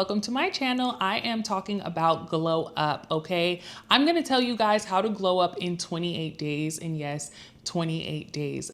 Welcome to my channel. I am talking about glow up, okay? I'm gonna tell you guys how to glow up in 28 days, and yes, 28 days.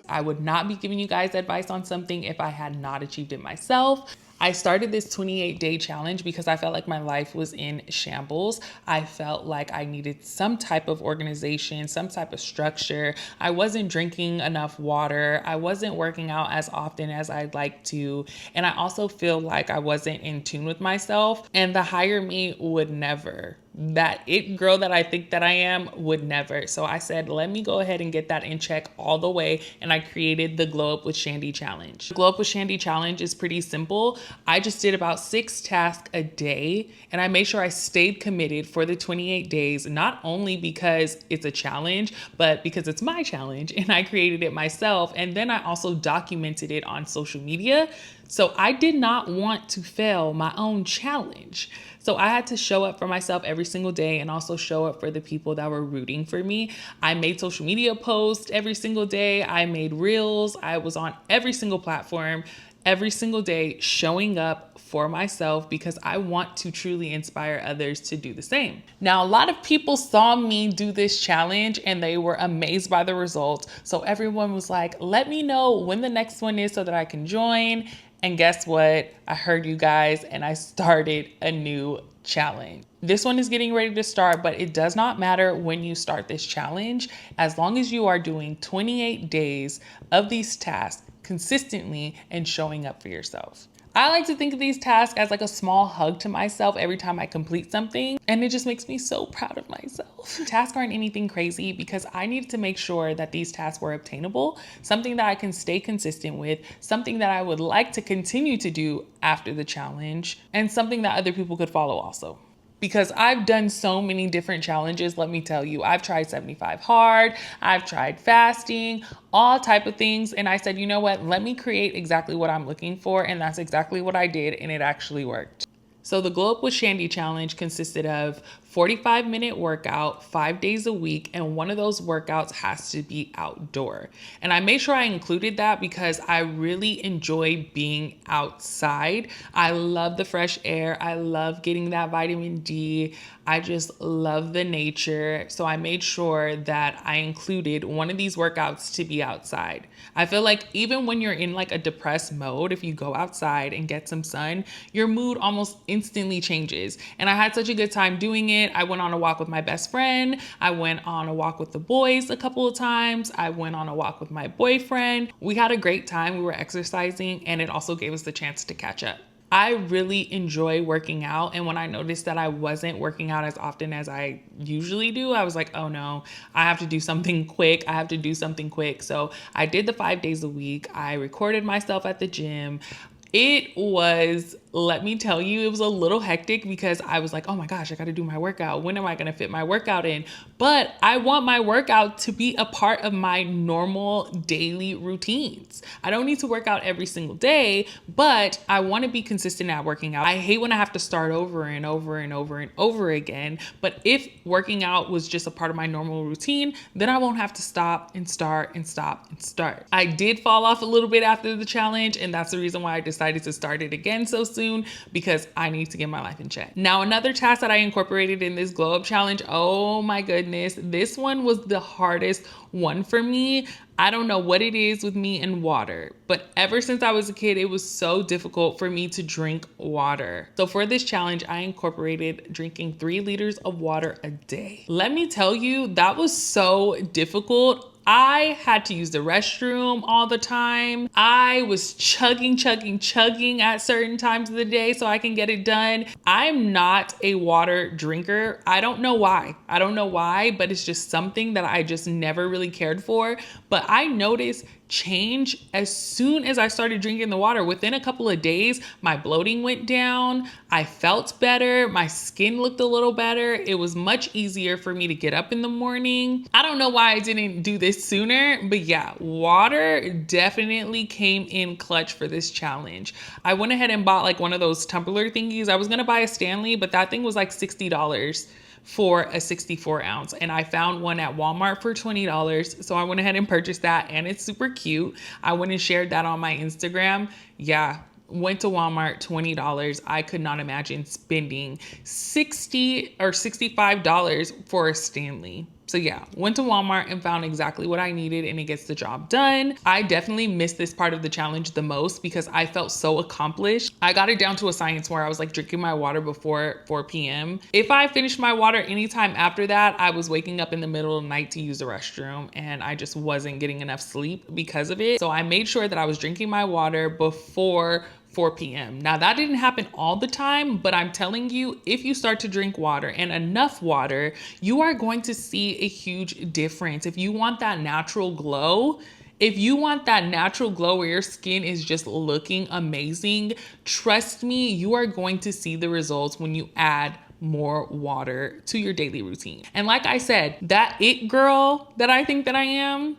I would not be giving you guys advice on something if I had not achieved it myself. I started this 28-day challenge because I felt like my life was in shambles. I felt like I needed some type of organization, some type of structure. I wasn't drinking enough water. I wasn't working out as often as I'd like to. And I also feel like I wasn't in tune with myself. And the higher me would never. That it girl that I think that I am would never. So I said, let me go ahead and get that in check all the way. And I created the Glow Up with Shandy challenge. The Glow Up with Shandy challenge is pretty simple. I just did about 6 tasks a day, and I made sure I stayed committed for the 28 days, not only because it's a challenge, but because it's my challenge and I created it myself. And then I also documented it on social media. So I did not want to fail my own challenge. So I had to show up for myself every single day and also show up for the people that were rooting for me. I made social media posts every single day. I made reels. I was on every single platform every single day, showing up for myself because I want to truly inspire others to do the same. Now, a lot of people saw me do this challenge and they were amazed by the results. So everyone was like, let me know when the next one is so that I can join. And guess what? I heard you guys and I started a new challenge. This one is getting ready to start, but it does not matter when you start this challenge. As long as you are doing 28 days of these tasks consistently and showing up for yourself. I like to think of these tasks as like a small hug to myself every time I complete something, and it just makes me so proud of myself. Tasks aren't anything crazy because I needed to make sure that these tasks were obtainable, something that I can stay consistent with, something that I would like to continue to do after the challenge, and something that other people could follow also. Because I've done so many different challenges, let me tell you. I've tried 75 hard, I've tried fasting, all type of things. And I said, you know what, let me create exactly what I'm looking for. And that's exactly what I did, and it actually worked. So the Glow Up with Shandy challenge consisted of 45-minute workout 5 days a week, and one of those workouts has to be outdoor. And I made sure I included that because I really enjoy being outside. I love the fresh air. I love getting that vitamin D. I just love the nature. So I made sure that I included one of these workouts to be outside. I feel like even when you're in like a depressed mode, if you go outside and get some sun, your mood almost instantly changes. And I had such a good time doing it. I went on a walk with my best friend. I went on a walk with the boys a couple of times. I went on a walk with my boyfriend. We had a great time. We were exercising, and it also gave us the chance to catch up. I really enjoy working out. And when I noticed that I wasn't working out as often as I usually do, I was like, oh no, I have to do something quick. I have to do something quick. So I did the 5 days a week. I recorded myself at the gym. It was, let me tell you, it was a little hectic because I was like, oh my gosh, I got to do my workout. When am I going to fit my workout in? But I want my workout to be a part of my normal daily routines. I don't need to work out every single day, but I want to be consistent at working out. I hate when I have to start over and over and over and over again. But if working out was just a part of my normal routine, then I won't have to stop and start and stop and start. I did fall off a little bit after the challenge, and that's the reason why I decided to start it again so soon, because I need to get my life in check. Now, another task that I incorporated in this glow up challenge, oh my goodness, this one was the hardest one for me. I don't know what it is with me and water, but ever since I was a kid, it was so difficult for me to drink water. So for this challenge, I incorporated drinking 3 liters of water a day. Let me tell you, that was so difficult. I had to use the restroom all the time. I was chugging at certain times of the day so I can get it done. I'm not a water drinker. I don't know why, but it's just something that I just never really cared for. But I noticed change as soon as I started drinking the water. Within a couple of days, my bloating went down. I felt better. My skin looked a little better. It was much easier for me to get up in the morning. I don't know why I didn't do this sooner, but yeah, water definitely came in clutch for this challenge. I went ahead and bought like one of those tumbler thingies. I was gonna buy a Stanley, but that thing was like $60 for a 64 ounce. And I found one at Walmart for $20. So I went ahead and purchased that, and it's super cute. I went and shared that on my Instagram. Yeah. Went to Walmart, $20. I could not imagine spending $60 or $65 for a Stanley. So yeah, went to Walmart and found exactly what I needed, and it gets the job done. I definitely missed this part of the challenge the most because I felt so accomplished. I got it down to a science where I was like drinking my water before 4 p.m. If I finished my water anytime after that, I was waking up in the middle of the night to use the restroom, and I just wasn't getting enough sleep because of it. So I made sure that I was drinking my water before 4 p.m. Now that didn't happen all the time, but I'm telling you, if you start to drink water and enough water, you are going to see a huge difference. If you want that natural glow, where your skin is just looking amazing, trust me, you are going to see the results when you add more water to your daily routine. And like I said, that it girl that I think that I am,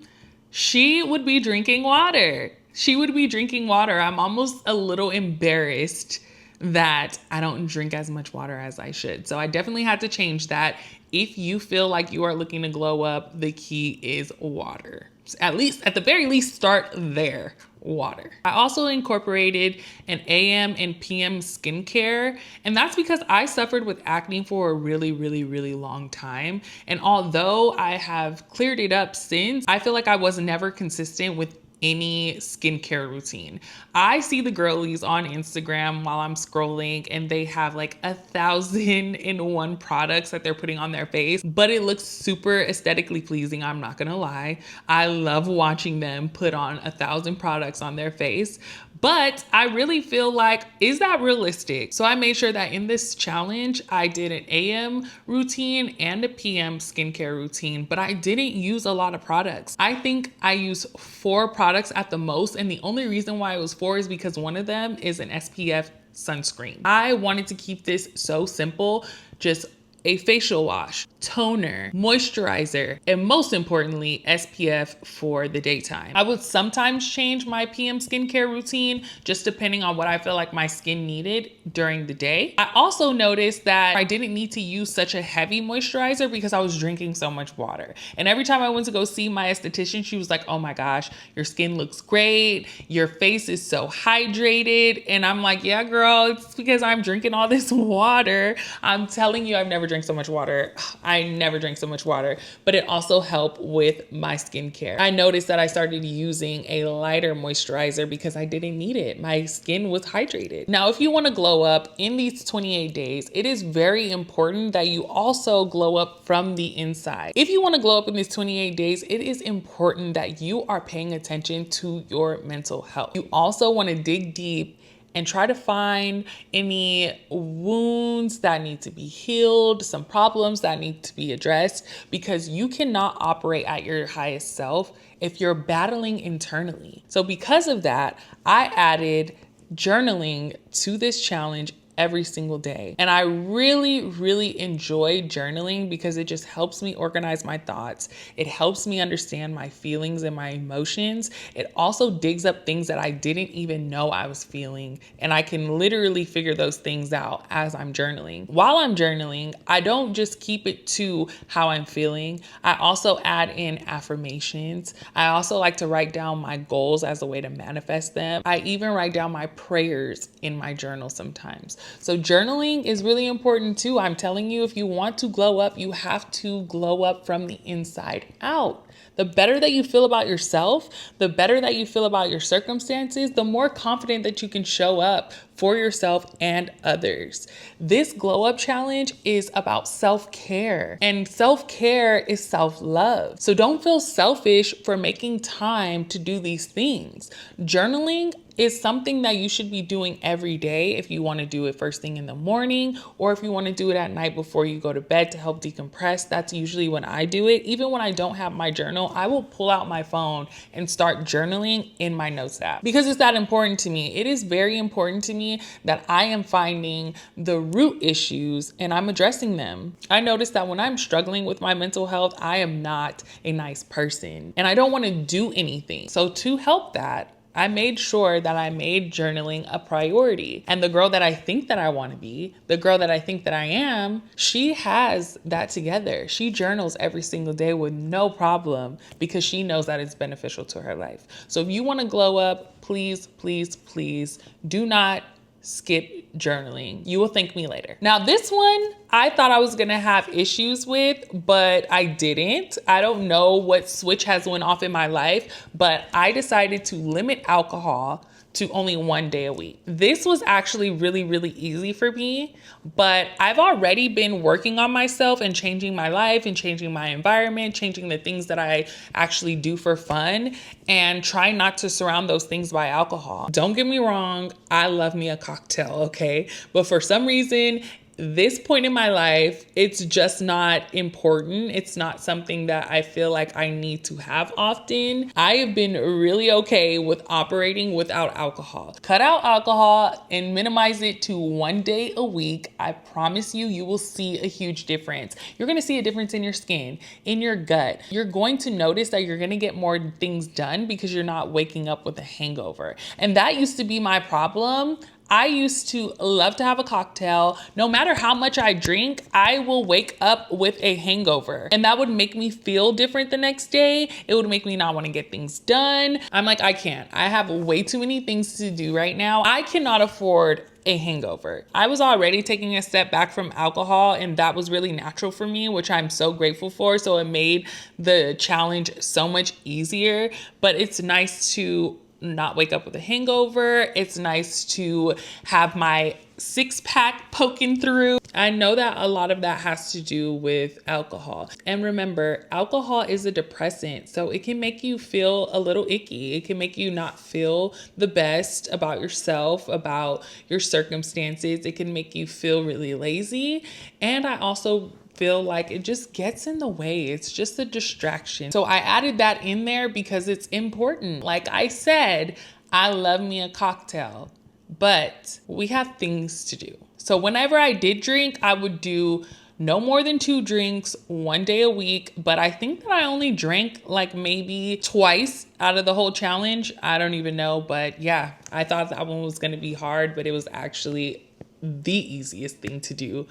she would be drinking water. I'm almost a little embarrassed that I don't drink as much water as I should. So I definitely had to change that. If you feel like you are looking to glow up, the key is water. At the very least, start there. Water. I also incorporated an AM and PM skincare, and that's because I suffered with acne for a really, really, really long time. And although I have cleared it up since, I feel like I was never consistent with any skincare routine. I see the girlies on Instagram while I'm scrolling, and they have like 1,001 products that they're putting on their face, but it looks super aesthetically pleasing. I'm not gonna lie. I love watching them put on 1,000 products on their face, but I really feel like, is that realistic? So I made sure that in this challenge, I did an AM routine and a PM skincare routine, but I didn't use a lot of products. I think I used 4 products at the most, and the only reason why it was 4 is because one of them is an SPF sunscreen. I wanted to keep this so simple, just a facial wash, toner, moisturizer, and most importantly, SPF for the daytime. I would sometimes change my PM skincare routine just depending on what I feel like my skin needed during the day. I also noticed that I didn't need to use such a heavy moisturizer because I was drinking so much water. And every time I went to go see my esthetician, she was like, oh my gosh, your skin looks great. Your face is so hydrated. And I'm like, yeah, girl, it's because I'm drinking all this water. I'm telling you, I've never drank so much water. I never drank so much water, but it also helped with my skincare. I noticed that I started using a lighter moisturizer because I didn't need it. My skin was hydrated. Now, if you want to glow up in these 28 days, it is very important that you also glow up from the inside. If you want to glow up in these 28 days, it is important that you are paying attention to your mental health. You also want to dig deep and try to find any wounds that need to be healed, some problems that need to be addressed, because you cannot operate at your highest self if you're battling internally. So because of that, I added journaling to this challenge every single day. And I really, really enjoy journaling because it just helps me organize my thoughts. It helps me understand my feelings and my emotions. It also digs up things that I didn't even know I was feeling. And I can literally figure those things out as I'm journaling. While I'm journaling, I don't just keep it to how I'm feeling. I also add in affirmations. I also like to write down my goals as a way to manifest them. I even write down my prayers in my journal sometimes. So journaling is really important too. I'm telling you, if you want to glow up, you have to glow up from the inside out. The better that you feel about yourself, the better that you feel about your circumstances, the more confident that you can show up for yourself and others. This glow up challenge is about self-care, and self-care is self-love. So don't feel selfish for making time to do these things. Journaling is something that you should be doing every day if you want to do it first thing in the morning, or if you want to do it at night before you go to bed to help decompress. That's usually when I do it. Even when I don't have my journal, I will pull out my phone and start journaling in my notes app because it's that important to me. It is very important to me that I am finding the root issues and I'm addressing them. I noticed that when I'm struggling with my mental health, I am not a nice person and I don't want to do anything. So to help that, I made sure that I made journaling a priority. And the girl that I think that I want to be, the girl that I think that I am, she has that together. She journals every single day with no problem because she knows that it's beneficial to her life. So if you want to glow up, please, please, please do not skip journaling. You will thank me later. Now, this one I thought I was gonna have issues with, but I didn't. I don't know what switch has went off in my life, but I decided to limit alcohol to only 1 day a week. This was actually really, really easy for me, but I've already been working on myself and changing my life and changing my environment, changing the things that I actually do for fun, and try not to surround those things by alcohol. Don't get me wrong, I love me a cocktail, okay? But for some reason, this point in my life, it's just not important. It's not something that I feel like I need to have often. I have been really okay with operating without alcohol. Cut out alcohol and minimize it to 1 day a week. I promise you, you will see a huge difference. You're gonna see a difference in your skin, in your gut. You're going to notice that you're gonna get more things done because you're not waking up with a hangover. And that used to be my problem. I used to love to have a cocktail. No matter how much I drink, I will wake up with a hangover. And that would make me feel different the next day. It would make me not want to get things done. I'm like, I can't. I have way too many things to do right now. I cannot afford a hangover. I was already taking a step back from alcohol, and that was really natural for me, which I'm so grateful for. So it made the challenge so much easier, but it's nice to not wake up with a hangover. It's nice to have my 6-pack poking through. I know that a lot of that has to do with alcohol. And remember, alcohol is a depressant, so it can make you feel a little icky. It can make you not feel the best about yourself, about your circumstances. It can make you feel really lazy. And I also feel like it just gets in the way. It's just a distraction. So I added that in there because it's important. Like I said, I love me a cocktail, but we have things to do. So whenever I did drink, I would do no more than 2 drinks 1 day a week. But I think that I only drank like maybe twice out of the whole challenge. I don't even know. But yeah, I thought that one was going to be hard, but it was actually the easiest thing to do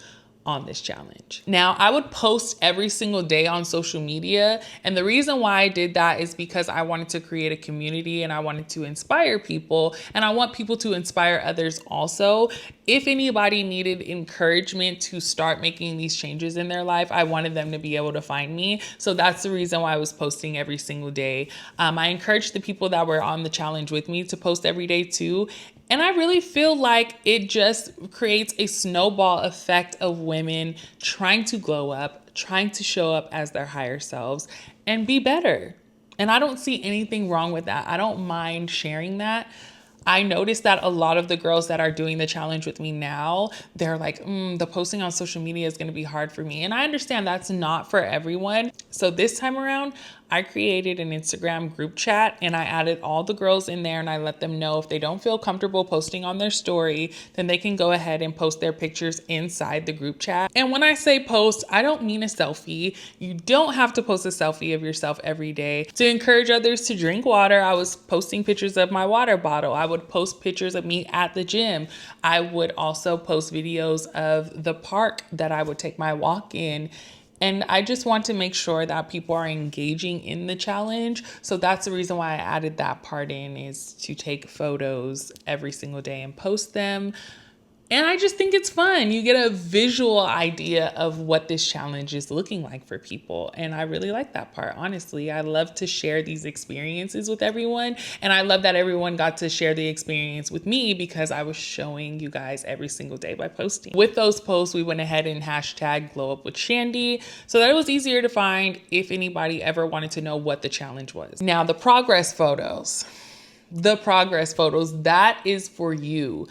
on this challenge. Now, I would post every single day on social media. And the reason why I did that is because I wanted to create a community and I wanted to inspire people, and I want people to inspire others also. If anybody needed encouragement to start making these changes in their life, I wanted them to be able to find me. So that's the reason why I was posting every single day. I encouraged the people that were on the challenge with me to post every day too. And I really feel like it just creates a snowball effect of women trying to glow up, trying to show up as their higher selves and be better. And I don't see anything wrong with that. I don't mind sharing that. I noticed that a lot of the girls that are doing the challenge with me now, they're like, the posting on social media is going to be hard for me. And I understand that's not for everyone. So this time around, I created an Instagram group chat and I added all the girls in there, and I let them know if they don't feel comfortable posting on their story, then they can go ahead and post their pictures inside the group chat. And when I say post, I don't mean a selfie. You don't have to post a selfie of yourself every day. To encourage others to drink water, I was posting pictures of my water bottle. I would post pictures of me at the gym. I would also post videos of the park that I would take my walk in. And I just want to make sure that people are engaging in the challenge. So that's the reason why I added that part in, is to take photos every single day and post them. And I just think it's fun. You get a visual idea of what this challenge is looking like for people. And I really like that part. Honestly, I love to share these experiences with everyone. And I love that everyone got to share the experience with me because I was showing you guys every single day by posting. With those posts, we went ahead and hashtag glow up with Shandy so that it was easier to find if anybody ever wanted to know what the challenge was. Now, the progress photos, that is for you.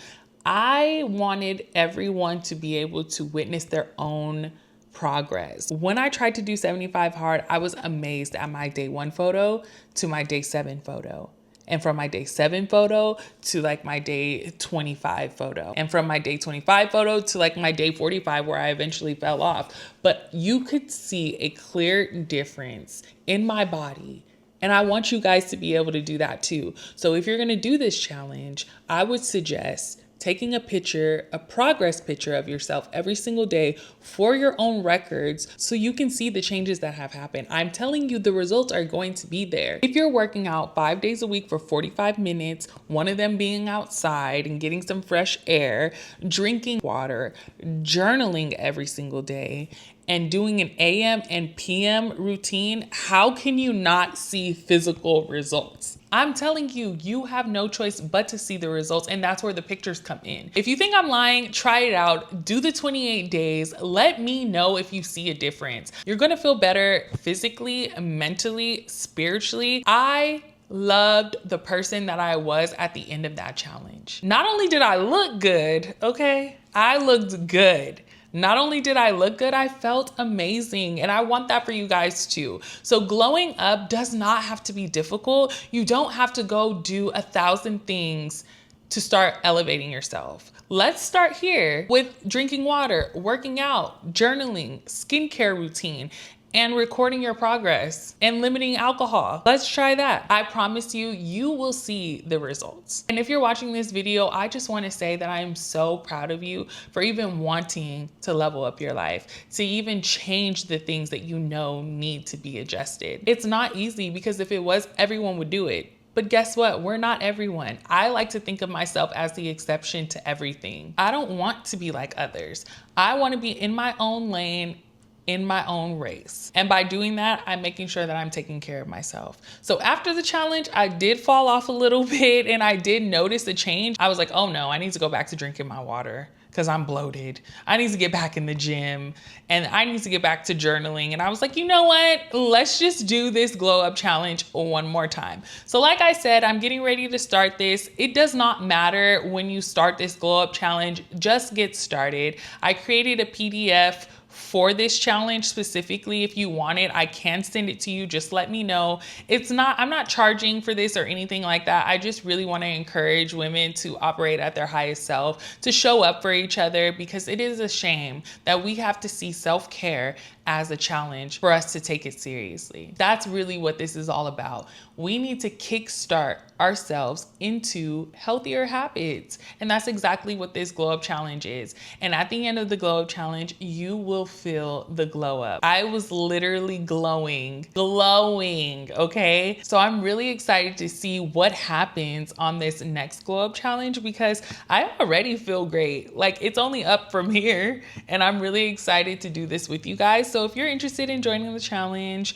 I wanted everyone to be able to witness their own progress. When I tried to do 75 hard, I was amazed at my day 1 photo to my day 7 photo. And from my day 7 photo to like my day 25 photo. And from my day 25 photo to like my day 45 where I eventually fell off. But you could see a clear difference in my body And I want you guys to be able to do that too. So if you're going to do this challenge, I would suggest taking a picture, a progress picture of yourself every single day for your own records so you can see the changes that have happened. I'm telling you, the results are going to be there. If you're working out 5 days a week for 45 minutes, one of them being outside and getting some fresh air, drinking water, journaling every single day, and doing an AM and PM routine, how can you not see physical results? I'm telling you, you have no choice but to see the results, and that's where the pictures come in. If you think I'm lying, try it out. Do the 28 days. Let me know if you see a difference. You're gonna feel better physically, mentally, spiritually. I loved the person that I was at the end of that challenge. Not only did I look good, okay? I looked good. Not only did I look good, I felt amazing. And I want that for you guys too. So glowing up does not have to be difficult. You don't have to go do 1,000 things to start elevating yourself. Let's start here with drinking water, working out, journaling, skincare routine, and recording your progress and limiting alcohol. Let's try that. I promise you, you will see the results. And if you're watching this video, I just want to say that I am so proud of you for even wanting to level up your life, to even change the things that you know need to be adjusted. It's not easy because if it was, everyone would do it. But guess what? We're not everyone. I like to think of myself as the exception to everything. I don't want to be like others. I want to be in my own lane, in my own race. And by doing that, I'm making sure that I'm taking care of myself. So after the challenge, I did fall off a little bit and I did notice a change. I was like, oh no, I need to go back to drinking my water because I'm bloated. I need to get back in the gym and I need to get back to journaling. And I was like, you know what? Let's just do this glow up challenge one more time. So like I said, I'm getting ready to start this. It does not matter when you start this glow up challenge, just get started. I created a PDF for this challenge specifically. If you want it, I can send it to you. Just let me know. I'm not charging for this or anything like that. I just really want to encourage women to operate at their highest self, to show up for each other, because it is a shame that we have to see self-care as a challenge for us to take it seriously. That's really what this is all about. We need to kickstart ourselves into healthier habits. And that's exactly what this glow up challenge is. And at the end of the glow up challenge, you will feel the glow up. I was literally glowing, okay? So I'm really excited to see what happens on this next glow up challenge because I already feel great. Like it's only up from here and I'm really excited to do this with you guys. So if you're interested in joining the challenge,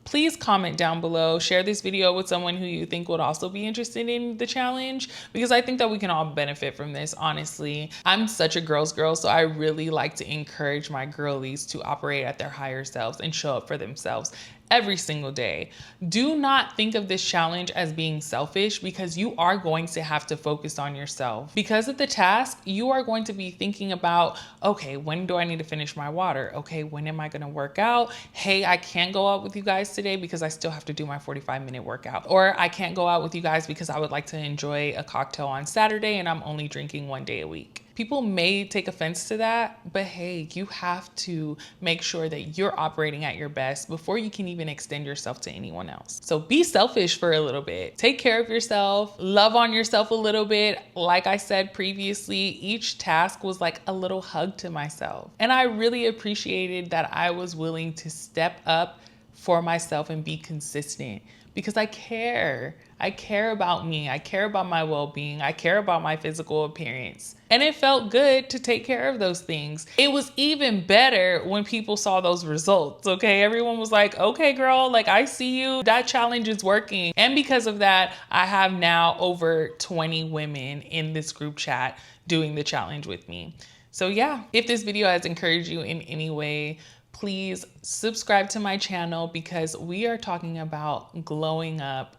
please comment down below, share this video with someone who you think would also be interested in the challenge, because I think that we can all benefit from this, honestly. I'm such a girl's girl, so I really like to encourage my girlies to operate at their higher selves and show up for themselves every single day. Do not think of this challenge as being selfish because you are going to have to focus on yourself. Because of the task, you are going to be thinking about, okay, when do I need to finish my water? Okay, when am I going to work out? Hey, I can't go out with you guys today because I still have to do my 45-minute workout. Or I can't go out with you guys because I would like to enjoy a cocktail on Saturday and I'm only drinking 1 day a week. People may take offense to that, but hey, you have to make sure that you're operating at your best before you can even extend yourself to anyone else. So be selfish for a little bit. Take care of yourself, love on yourself a little bit. Like I said previously, each task was like a little hug to myself. And I really appreciated that I was willing to step up for myself and be consistent because I care. I care about me. I care about my well-being. I care about my physical appearance. And it felt good to take care of those things. It was even better when people saw those results, okay? Everyone was like, okay, girl, like I see you. That challenge is working. And because of that, I have now over 20 women in this group chat doing the challenge with me. So yeah, if this video has encouraged you in any way, please subscribe to my channel because we are talking about glowing up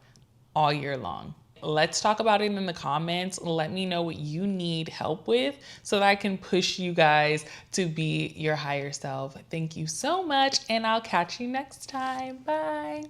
all year long. Let's talk about it in the comments. Let me know what you need help with so that I can push you guys to be your higher self. Thank you so much, and I'll catch you next time. Bye.